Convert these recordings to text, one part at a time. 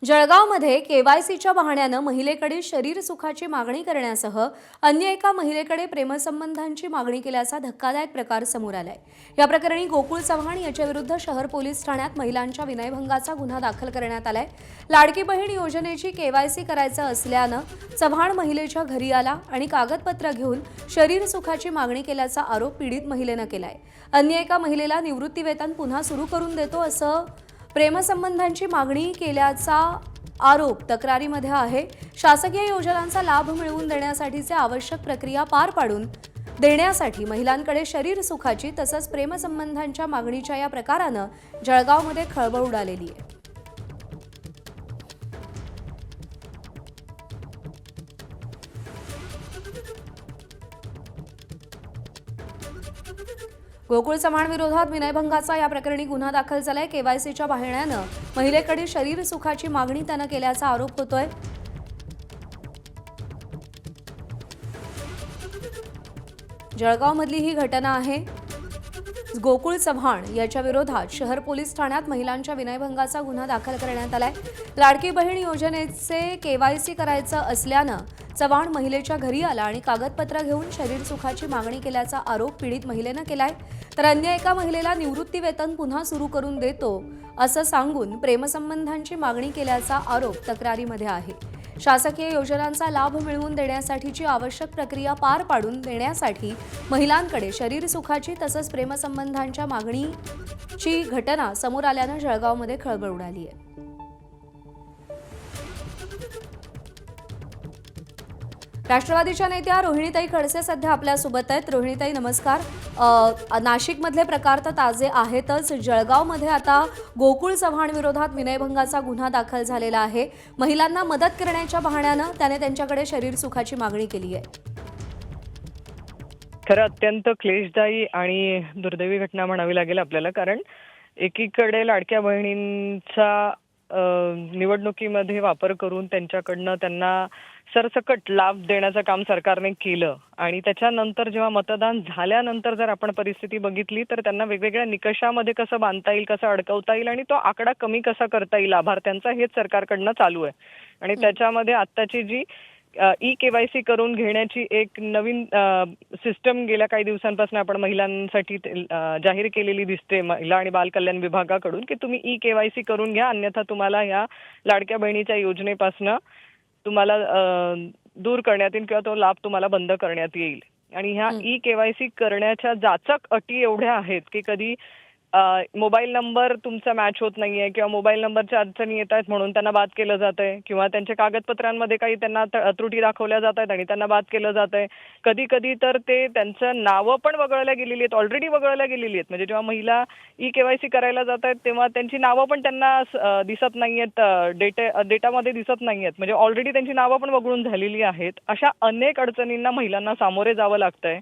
जळगावमध्ये केवायसीच्या बहाण्यानं महिलेकडे शरीर सुखाची मागणी करण्यासह अन्य एका महिलेकडे प्रेमसंबंधांची मागणी केल्याचा धक्कादायक प्रकार समोर आलाय। या प्रकरणी गोकुळ चव्हाण याच्याविरुद्ध शहर पोलीस ठाण्यात महिलांच्या विनयभंगाचा गुन्हा दाखल करण्यात आलाय। लाडकी बहीण योजनेची केवायसी करायचं असल्यानं चव्हाण महिलेच्या घरी आला आणि कागदपत्र घेऊन शरीर सुखाची मागणी केल्याचा आरोप पीडित महिलेनं केलाय। अन्य एका महिलेला निवृत्तीवेतन पुन्हा सुरू करून देतो असं प्रेमसंबंधांची मागणी केल्याचा आरोप तक्रारीमध्ये आहे। शासकीय योजनांचा लाभ मिळवून देण्यासाठीचे आवश्यक प्रक्रिया पार पाडून देण्यासाठी महिलांकडे शरीर सुखाची तसंच प्रेमसंबंधांच्या मागणीच्या या प्रकारानं जळगावमध्ये खळबळ उडालेली आहे। गोकुळ चव्हाण विरोधात विनयभंगाचा या प्रकरणी गुन्हा दाखल झालाय। केवायसीच्या बहाण्यानं महिलेकडे शरीर सुखाची मागणी त्यानं केल्याचा आरोप होतोय। जळगावमधली ही घटना आहे। गोकुळ चव्हाण याच्या विरोधात शहर पोलीस ठाण्यात महिलांच्या विनयभंगाचा गुन्हा दाखल करण्यात आलाय। लाडकी बहीण योजनेचे केवायसी करायचं असल्यानं चव्हाण महिलेच्या घरी आला आणि कागदपत्र घेऊन शरीर सुखाची मागणी केल्याचा आरोप पीडित महिलेनं केलाय। तर अन्य एका महिलेला निवृत्तीवेतन पुन्हा सुरू करून देतो असं सांगून प्रेमसंबंधांची मागणी केल्याचा आरोप तक्रारीमध्ये आहे। शासकीय योजनांचा लाभ मिळवून देण्यासाठीची आवश्यक प्रक्रिया पार पाडून देण्यासाठी महिलांकडे शरीर सुखाची तसंच प्रेमसंबंधांच्या मागणीची घटना समोर आल्यानं जळगावमध्ये खळबळ उडाली आहे। राष्ट्रवादीच्या नेत्या रोहिणीताई खडसे सध्या आपल्यासोबत आहेत। रोहिणीताई नमस्कार। नाशिकमधले प्रकार तर ताजे आहेतच, जळगावमध्ये आता गोकुळ चव्हाण विरोधात विनयभंगाचा गुन्हा दाखल झालेला आहे। महिलांना मदत करण्याच्या बहाण्यानं त्याने त्यांच्याकडे शरीर सुखाची मागणी केली आहे। खरं अत्यंत क्लेशदायी आणि दुर्दैवी घटना म्हणावी लागेल आपल्याला, कारण एकीकडे लाडक्या बहिणींचा निवडणुकीमध्ये वापर करून त्यांच्याकडनं त्यांना सरसकट लाभ देण्याचं काम सरकारने केलं आणि त्याच्यानंतर जेव्हा मतदान झाल्यानंतर जर आपण परिस्थिती बघितली तर त्यांना वेगवेगळ्या निकषामध्ये कसं बांधता येईल, कसं अडकवता येईल आणि तो आकडा कमी कसा करता येईल लाभार्थ्यांचा, हेच सरकारकडनं चालू आहे। आणि त्याच्यामध्ये आत्ताची जी ई-केवायसी करून घेण्याची एक नवीन सिस्टम गेल्या काही दिवसांपासून आपण महिलांसाठी जाहीर केलेली दिसते महिला आणि बाल कल्याण विभागाकडून, की तुम्ही ई-केवायसी करून घ्या, अन्यथा तुम्हाला ह्या लाडक्या बहिणीच्या योजनेपासून तुम्हाला दूर करण्यात येईल किंवा तो लाभ तुम्हाला बंद करण्यात येईल। आणि ह्या ई-केवायसी करण्याच्या जाचक अटी एवढ्या आहेत की कधी मोबाईल नंबर तुमचा मॅच होत नाहीये किंवा मोबाईल नंबरच्या अडचणी येत आहेत म्हणून त्यांना बाद केलं जातंय किंवा त्यांच्या कागदपत्रांमध्ये काही त्यांना त्रुटी दाखवल्या जात आहेत आणि त्यांना बाद केलं जातंय। कधी कधी तर ते त्यांचं नावं पण वगळल्या गेलेली आहेत, ऑलरेडी वगळल्या गेलेली आहेत। म्हणजे जेव्हा महिला ई-केवायसी करायला जात आहेत तेव्हा त्यांची नावं पण त्यांना दिसत नाहीयेत, डेटामध्ये दिसत नाहीयेत, म्हणजे ऑलरेडी त्यांची नावं पण वगळून झालेली आहेत। अशा अनेक अडचणींना महिलांना सामोरे जावं लागतंय।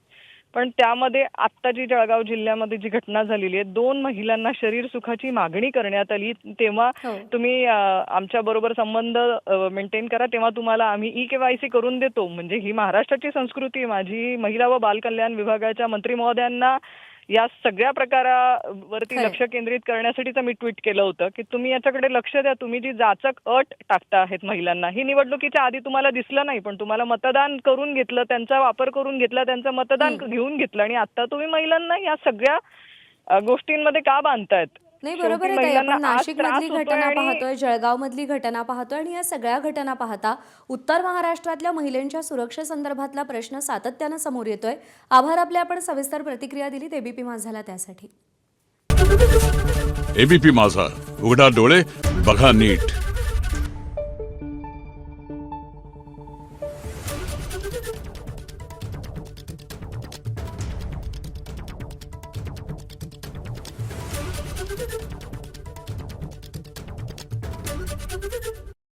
पण त्यामध्ये आत्ता जी जळगाव जिल्ह्यामध्ये जी घटना झालेली आहे, 2 महिलांना शरीर सुखाची मागणी करण्यात आली, तेव्हा तुम्ही आमच्या बरोबर संबंध मेंटेन करा, तेव्हा तुम्हाला आम्ही ई-केवायसी करून देतो। म्हणजे ही महाराष्ट्राची संस्कृती। माझी महिला व बाल कल्याण विभागाच्या मंत्री महोदयांना या सगळ्या प्रकारावरती लक्ष केंद्रित करण्यासाठीच मी ट्विट केलं होतं की तुम्ही याच्याकडे लक्ष द्या। तुम्ही जी जाचक अट टाकता आहेत महिलांना, ही निवडणुकीच्या आधी तुम्हाला दिसलं नाही, पण तुम्हाला मतदान करून घेतलं, त्यांचा वापर करून घेतला, त्यांचं मतदान घेऊन घेतलं आणि आता तुम्ही महिलांना या सगळ्या गोष्टींमध्ये का बांधतायत? नाही, बरोबर आहे ताई। आपण नाशिकमधली घटना पाहतोय, जळगावमधली घटना पाहतोय आणि या सगळ्या घटना पाहता उत्तर महाराष्ट्रातल्या महिलांच्या सुरक्षेसंदर्भातला प्रश्न सातत्यानं समोर येतोय। आभार आपले, आपण सविस्तर प्रतिक्रिया दिलीत एबीपी माझाला त्यासाठी। एबीपी माझा, उघडा डोळे बघा नीट।